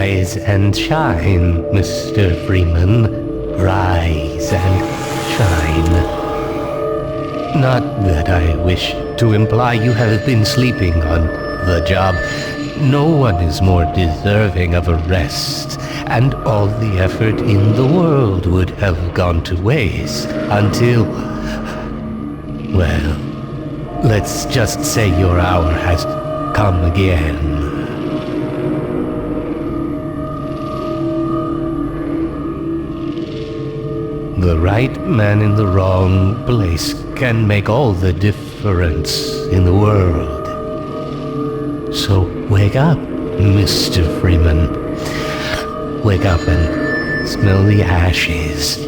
Rise and shine, Mr. Freeman. Rise and shine. Not that I wish to imply you have been sleeping on the job. No one is more deserving of a rest, and all the effort in the world would have gone to waste until... well, let's just say your hour has come again. The right man in the wrong place can make all the difference in the world. So wake up, Mr. Freeman. Wake up and smell the ashes.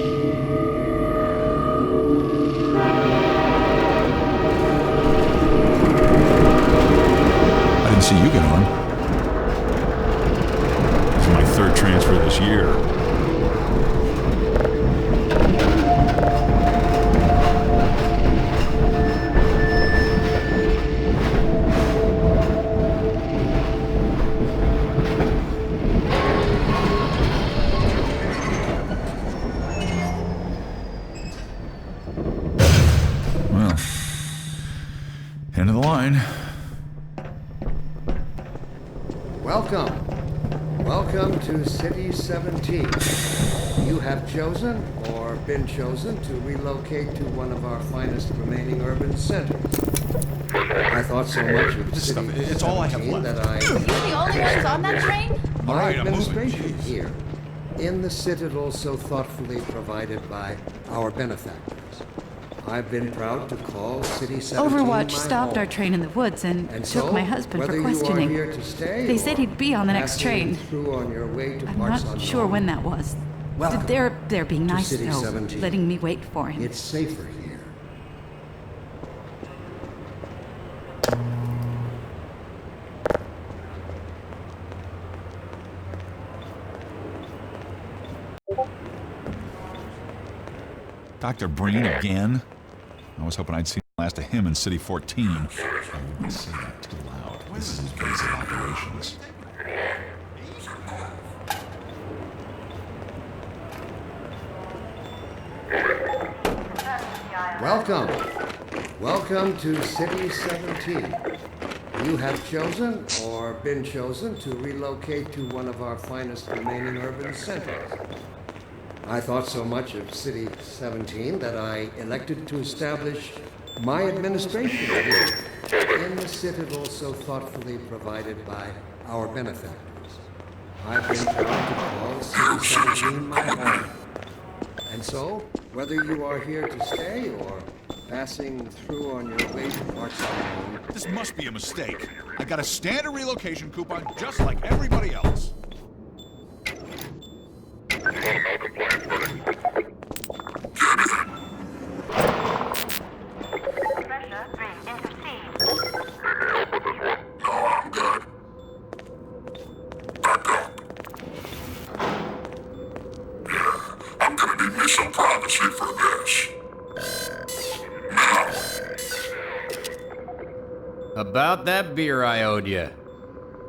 I didn't see you get on. This is my third transfer this year. Well, end of the line. Welcome to City 17. You have chosen, or been chosen, to relocate to one of our finest remaining urban centers. I thought so much of This City stuff, it's all I have 17 left. that I... Are you the only ones on that train? My All right, I'm moving, administration jeez. here, in the citadel so thoughtfully provided by our benefactors. I've been proud to call City 17 Overwatch my stopped home. our train in the woods and And took so, my husband whether for you are questioning. here to stay They said or he'd be on the next passing train. through on your way to I'm parts not sure unknown, when that was. Welcome They're being to nice City though, 17. letting me wait for him. It's safer here. Dr. Breen again? I was hoping I'd see the last of him in City 14. I wouldn't say that too loud. This is his base of operations. Welcome to City 17. You have chosen, or been chosen, to relocate to one of our finest remaining urban centers. I thought so much of City 17 that I elected to establish my administration here in the citadel so thoughtfully provided by our benefactors. I've been proud to call City 17 my home. And so, whether you are here to stay or passing through on your way to parts unknown, This must be a mistake. I got a standard relocation coupon just like everybody else. Pressure 3 intercede. I'm gonna need me some privacy for this. About that beer I owed you.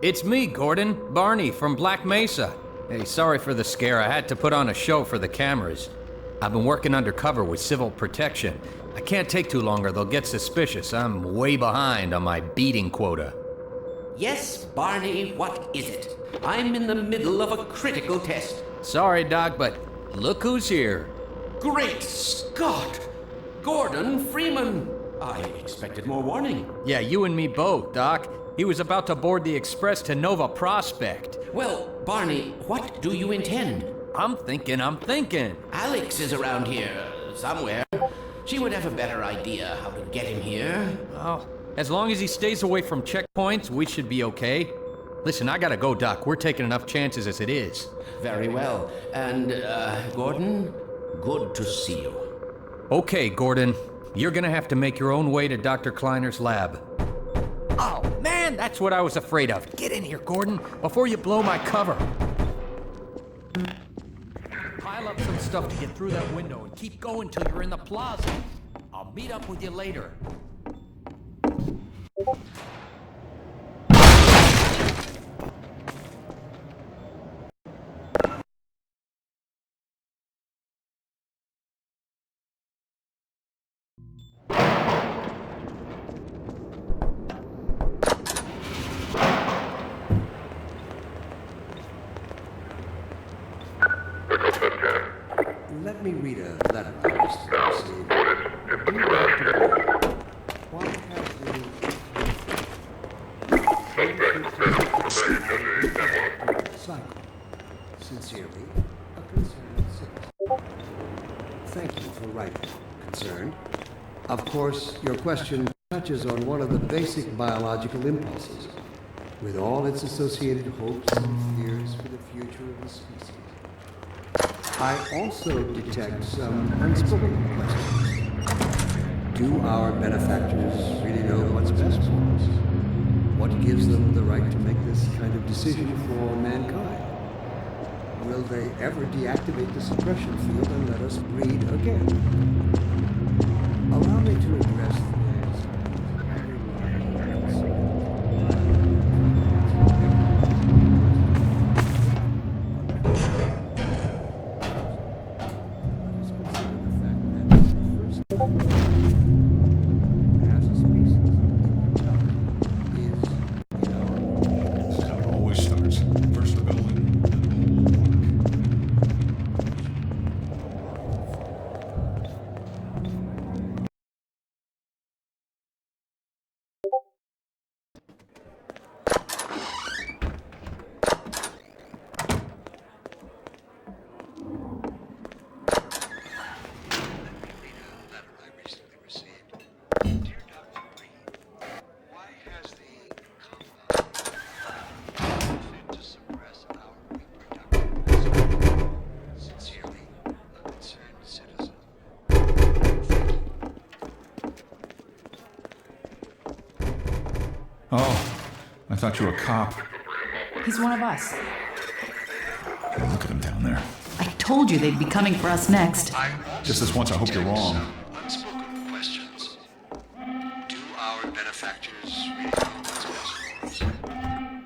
It's me, Gordon, Barney from Black Mesa. Hey, sorry for the scare. I had to put on a show for the cameras. I've been working undercover with civil protection. I can't take too long or they'll get suspicious. I'm way behind on my beating quota. Yes, Barney, what is it? I'm in the middle of a critical test. Sorry, Doc, but look who's here. Great Scott! Gordon Freeman! I expected more warning. Yeah, you and me both, Doc. He was about to board the express to Nova Prospect. Well, Barney, what do you intend? I'm thinking. Alex is around here, somewhere. She would have a better idea how to get him here. Oh, as long as he stays away from checkpoints, we should be okay. Listen, I gotta go, Doc. We're taking enough chances as it is. Very well. And, Gordon, good to see you. Okay, Gordon. You're gonna have to make your own way to Dr. Kleiner's lab. Oh, man, that's what I was afraid of. Get in here, Gordon, before you blow my cover. Pile up some stuff to get through that window and keep going till you're in the plaza. I'll meet up with you later. let me read a letter I received. Dear Dr. Green, why has the cycle? Sincerely, a concerned citizen. Thank you for writing, concerned. Of course, your question touches on one of the basic biological impulses, with all its associated hopes and fears for the future of the species. I also detect some unspoken questions. Do our benefactors really know what's best for us? What gives them the right to make this kind of decision for mankind? Will they ever deactivate the suppression field and let us breed again? Allow me to address This is how it always starts. First the building, then the whole Oh, I thought you were a cop. He's one of us. Hey, look at him down there. I told you they'd be coming for us next. Just this once, I hope you're wrong. unspoken questions. Do our benefactors really know what's best for us?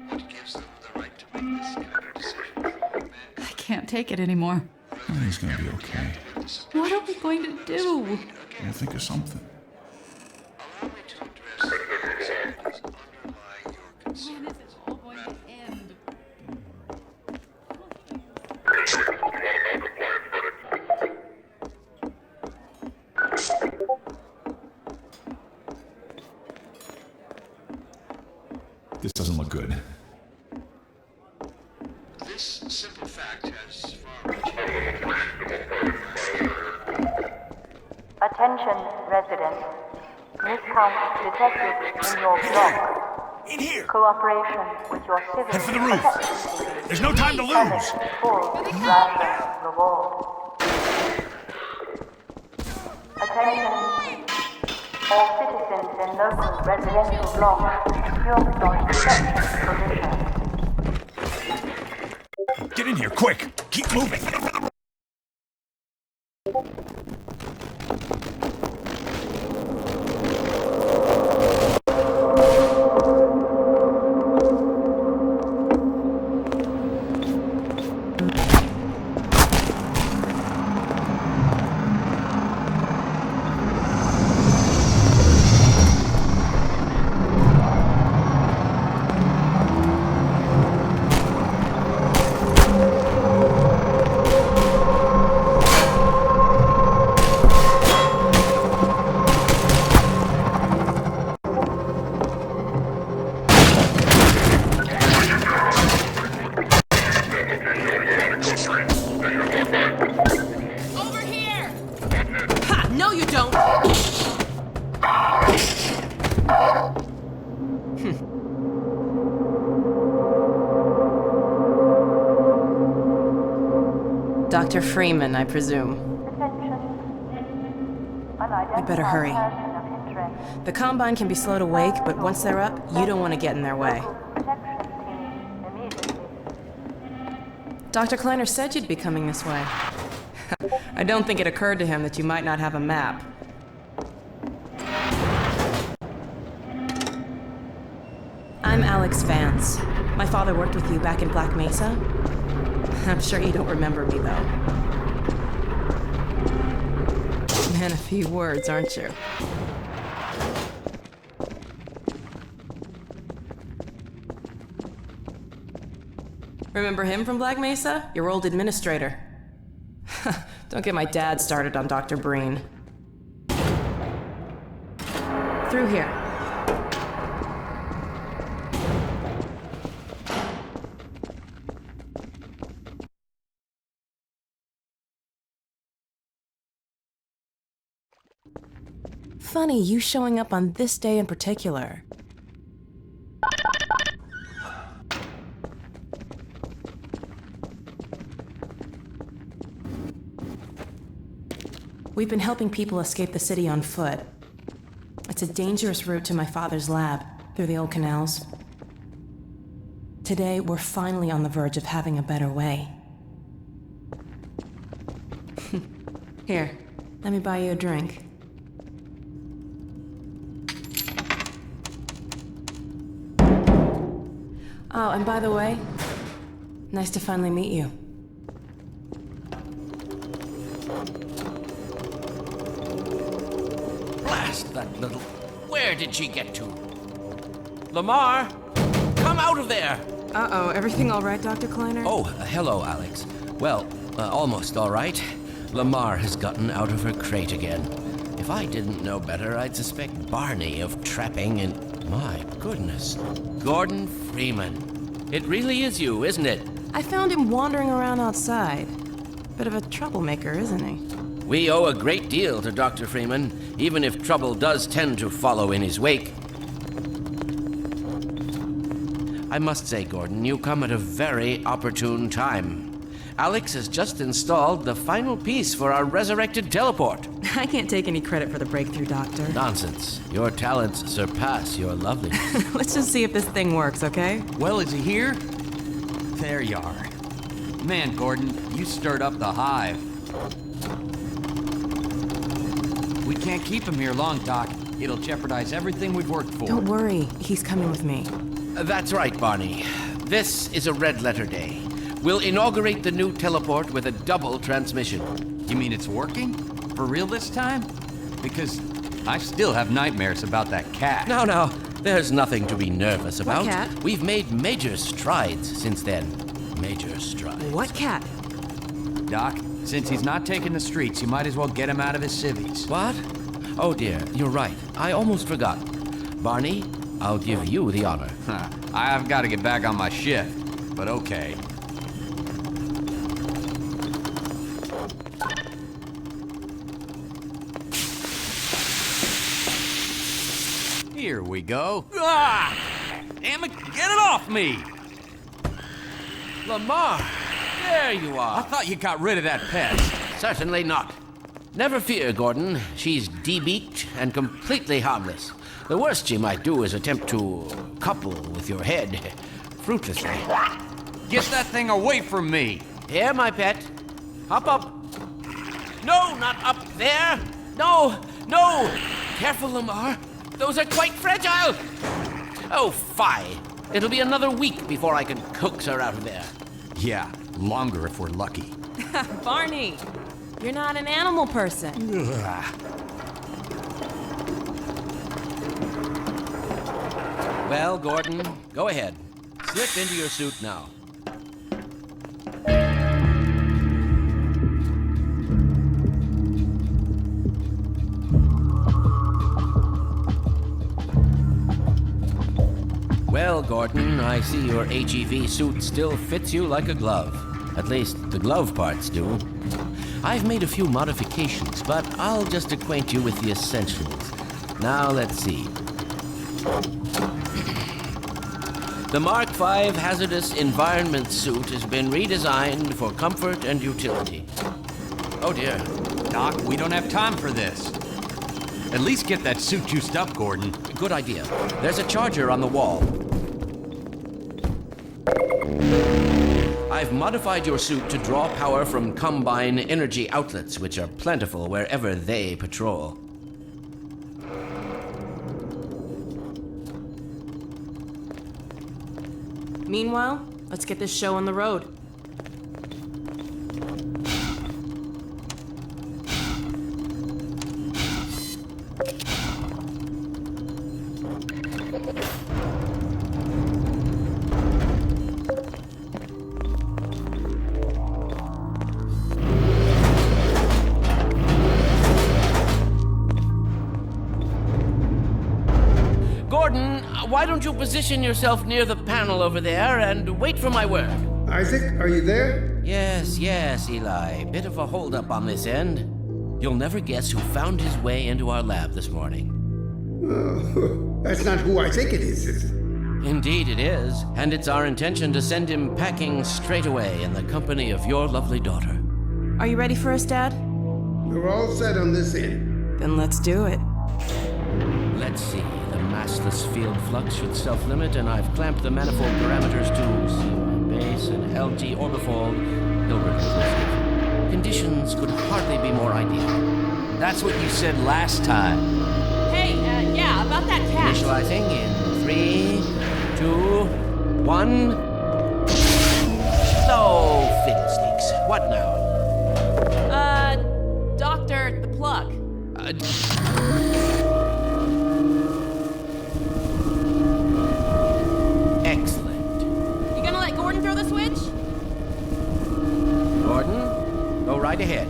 What gives them the right to make this kind of decision? I can't take it anymore. He's gonna be okay. What are we going to do? We'll think of something. Allow me to address the anxieties underlying your concern. When is it all going to end? This doesn't look good. This simple fact has far-reaching Attention, residents. Miscount detected in your block. In here! Cooperation with your civil Head for the roof. There's no time to lose! full ration reward. Attention. All citizens in local residential blocks secured from protection provisions. Get in here, quick! Keep moving! Over here! Ha! No, you don't! Dr. Freeman, I presume. We better hurry. The Combine can be slow to wake, but once they're up, you don't want to get in their way. Dr. Kleiner said you'd be coming this way. I don't think it occurred to him that you might not have a map. I'm Alex Vance. My father worked with you back in Black Mesa. I'm sure you don't remember me, though. Man, a few words, aren't you? Remember him from Black Mesa? Your old administrator. Don't get my dad started on Dr. Breen. Through here. Funny, you showing up on this day in particular. We've been helping people escape the city on foot. It's a dangerous route to my father's lab, through the old canals. Today, we're finally on the verge of having a better way. Here, let me buy you a drink. Oh, and by the way, nice to finally meet you. Blast that little... Where did she get to? Lamar, come out of there! Uh-oh, everything all right, Dr. Kleiner? Oh, hello, Alex. Well, almost all right. Lamar has gotten out of her crate again. If I didn't know better, I'd suspect Barney of trapping and... My goodness. Gordon Freeman. It really is you, isn't it? I found him wandering around outside. Bit of a troublemaker, isn't he? We owe a great deal to Dr. Freeman, even if trouble does tend to follow in his wake. I must say, Gordon, you come at a very opportune time. Alex has just installed the final piece for our resurrected teleport. I can't take any credit for the breakthrough, Doctor. Nonsense. Your talents surpass your loveliness. Let's just see if this thing works, okay? Well, is he here? There you are. Man, Gordon, you stirred up the hive. We can't keep him here long, Doc. It'll jeopardize everything we've worked for. Don't worry. He's coming with me. That's right, Barney. This is a red letter day. We'll inaugurate the new teleport with a double transmission. You mean it's working? For real this time? Because I still have nightmares about that cat. No, there's nothing to be nervous about. What cat? We've made major strides since then. Major strides. What cat? Doc, since he's not taking the streets, you might as well get him out of his civvies. What? Oh dear, you're right. I almost forgot. Barney, I'll give you the honor. I've got to get back on my shift, but okay. Here we go. Ah! Damn it, get it off me! Lamar, there you I are. thought you got rid of that pest. Certainly not. Never fear, Gordon. She's debeaked and completely harmless. The worst she might do is attempt to couple with your head, fruitlessly. Get that thing away from me! Here, my pet. Hop up. No, not up there. No. Careful, Lamar. Those are quite fragile. Oh, fie. It'll be another week before I can coax her out of there. Yeah, longer if we're lucky. Barney, you're not an animal person. Well, Gordon, go ahead. Slip into your suit now. Well, Gordon, I see your HEV suit still fits you like a glove. At least, the glove parts do. I've made a few modifications, but I'll just acquaint you with the essentials. Now, let's see. The Mark V Hazardous Environment Suit has been redesigned for comfort and utility. Oh, dear. Doc, we don't have time for this. At least get that suit juiced up, Gordon. Good idea. There's a charger on the wall. I've modified your suit to draw power from Combine energy outlets, which are plentiful wherever they patrol. Meanwhile, let's get this show on the road. why don't you position yourself near the panel over there and wait for my word? Isaac, are you there? Yes, Eli. Bit of a holdup on this end. You'll never guess who found his way into our lab this morning. Oh, that's not who I think it is it? Indeed it is, and it's our intention to send him packing straight away in the company of your lovely daughter. Are you ready for us, Dad? We're all set on this end. Then let's do it. Let's see. The massless field flux should self-limit, and I've clamped the manifold parameters to CY base and LT orbifold Hilbert inclusive. Conditions could hardly be more ideal. That's what you said last time. Hey, yeah, about that cat. Initializing in 3, 2, 1. So, fiddlesticks. What now? Doctor, the plug. Excellent. You gonna let Gordon throw the switch? Gordon, go right ahead.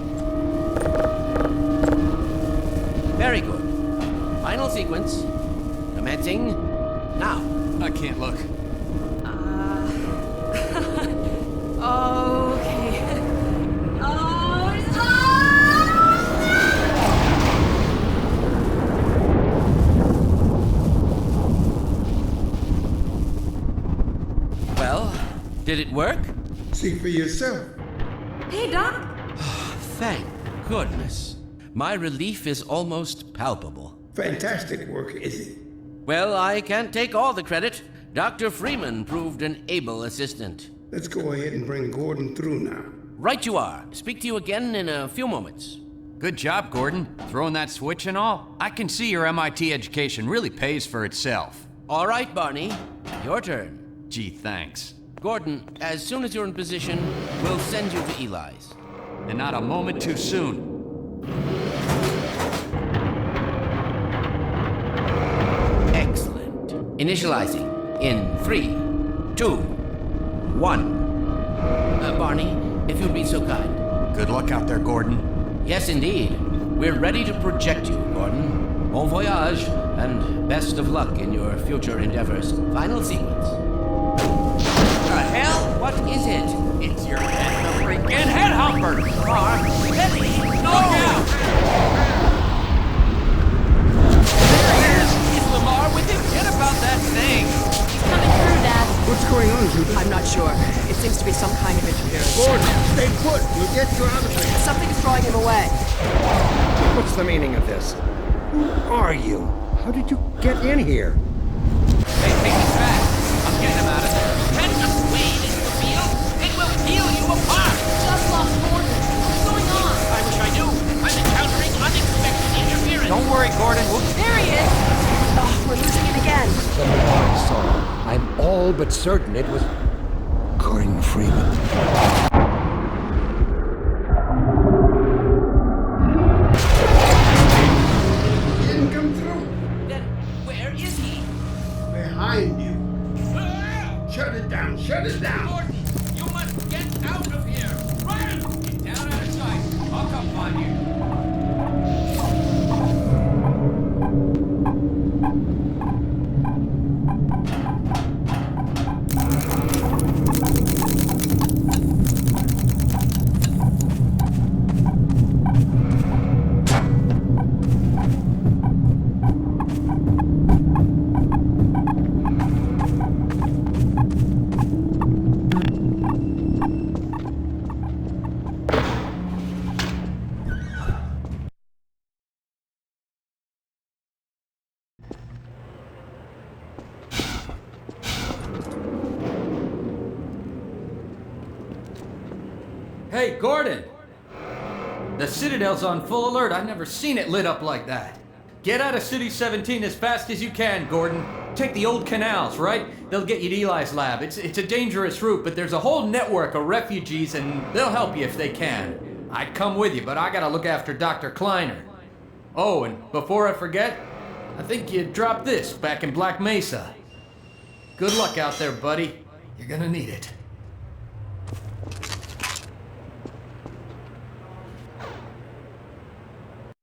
Very good. Final sequence. Commencing now. I can't look. Okay. Well, did it work? See for yourself. Hey, Doc. Thank goodness. My relief is almost palpable. Fantastic work, Izzy. Well, I can't take all the credit. Dr. Freeman proved an able assistant. Let's go ahead and bring Gordon through now. Right you are. Speak to you again in a few moments. Good job, Gordon. Throwing that switch and all. I can see your MIT education really pays for itself. All right, Barney. Your turn. Gee, thanks. Gordon, as soon as you're in position, we'll send you to Eli's. And not a moment too soon. Excellent. Initializing in 3, 2, 1. Barney, if you'd be so kind. Good luck out there, Gordon. Yes, indeed. We're ready to project you, Gordon. Bon voyage, and best of luck in your future endeavors. Final sequence. The hell? What is it? It's your head, the freaking headhumper! Lamar, ready? Look out! There he is! Is Lamar with him? Get about that thing! He's coming through, Dad. What's going on, Judith? I'm not sure. It seems to be some kind of interference. Gordon, stay put. We'll get you out of here. Something's drawing him away. What's the meaning of this? Who are you? How did you get in here? Hey, take this back. I'm getting him out of there. Can just wade into the field? It will peel you apart! Just lost Gordon. What's going on? I wish I knew. I'm encountering unexpected interference. Don't worry, Gordon. There he is. Oh, we're losing it again. From what I saw, I'm all but certain it was Gordon Freeman. Didn't come through. Then where is he? Behind you. Shut it down. Shut it down. Gordon, you must get out of here. Run! Get down out of sight. I'll come find you. Hey, Gordon! The Citadel's on full alert. I've never seen it lit up like that. Get out of City 17 as fast as you can, Gordon. Take the old canals, right? They'll get you to Eli's lab. It's a dangerous route, but there's a whole network of refugees, and they'll help you if they can. I'd come with you, but I gotta look after Dr. Kleiner. Oh, and before I forget, I think you dropped this back in Black Mesa. Good luck out there, buddy. You're gonna need it.